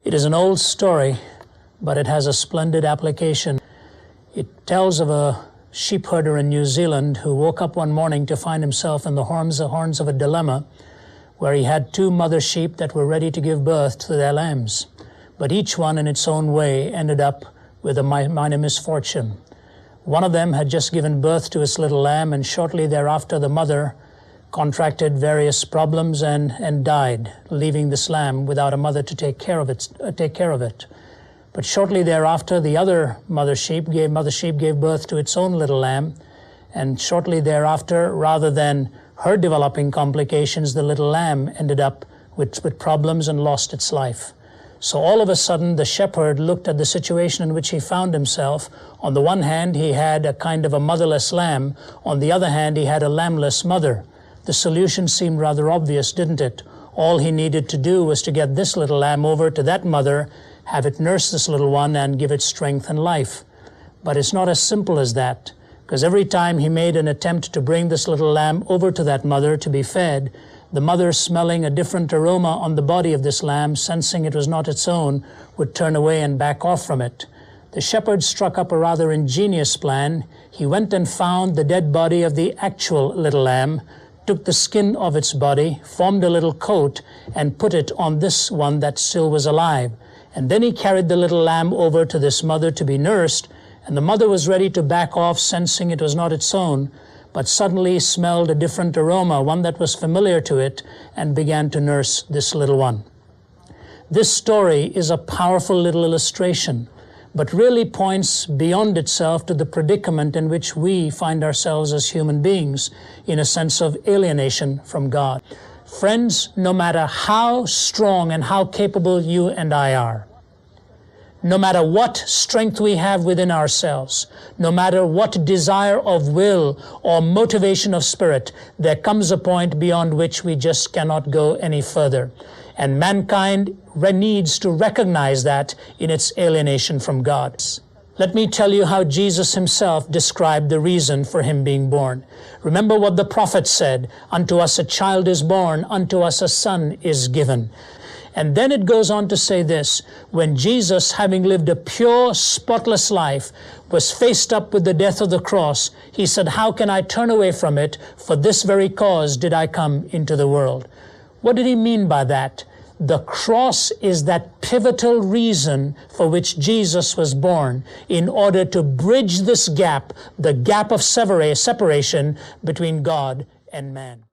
It is an old story, but it has a splendid application. It tells of a sheep herder in New Zealand who woke up one morning to find himself in the horns of a dilemma where he had two mother sheep that were ready to give birth to their lambs. But each one in its own way ended up with a minor misfortune. One of them had just given birth to its little lamb, and shortly thereafter the mother contracted various problems and died, leaving this lamb without a mother to take care of it. But shortly thereafter, the other mother sheep gave birth to its own little lamb, and shortly thereafter, rather than her developing complications, the little lamb ended up with problems and lost its life. So all of a sudden, the shepherd looked at the situation in which he found himself. On the one hand, he had a kind of a motherless lamb. On the other hand, he had a lambless mother. The solution seemed rather obvious, didn't it? All he needed to do was to get this little lamb over to that mother, have it nurse this little one, and give it strength and life. But it's not as simple as that, because every time he made an attempt to bring this little lamb over to that mother to be fed, the mother, smelling a different aroma on the body of this lamb, sensing it was not its own, would turn away and back off from it. The shepherd struck up a rather ingenious plan. He went and found the dead body of the actual little lamb, took the skin of its body, formed a little coat, and put it on this one that still was alive. And then he carried the little lamb over to this mother to be nursed, and the mother was ready to back off, sensing it was not its own, but suddenly smelled a different aroma, one that was familiar to it, and began to nurse this little one. This story is a powerful little illustration, but really points beyond itself to the predicament in which we find ourselves as human beings, in a sense of alienation from God. Friends, no matter how strong and how capable you and I are, no matter what strength we have within ourselves, no matter what desire of will or motivation of spirit, there comes a point beyond which we just cannot go any further. And mankind needs to recognize that in its alienation from God. Let me tell you how Jesus himself described the reason for him being born. Remember what the prophet said, "Unto us a child is born, unto us a son is given." And then it goes on to say this: when Jesus, having lived a pure, spotless life, was faced up with the death of the cross, he said, "How can I turn away from it? For this very cause did I come into the world." What did he mean by that? The cross is that pivotal reason for which Jesus was born, in order to bridge this gap, the gap of separation between God and man.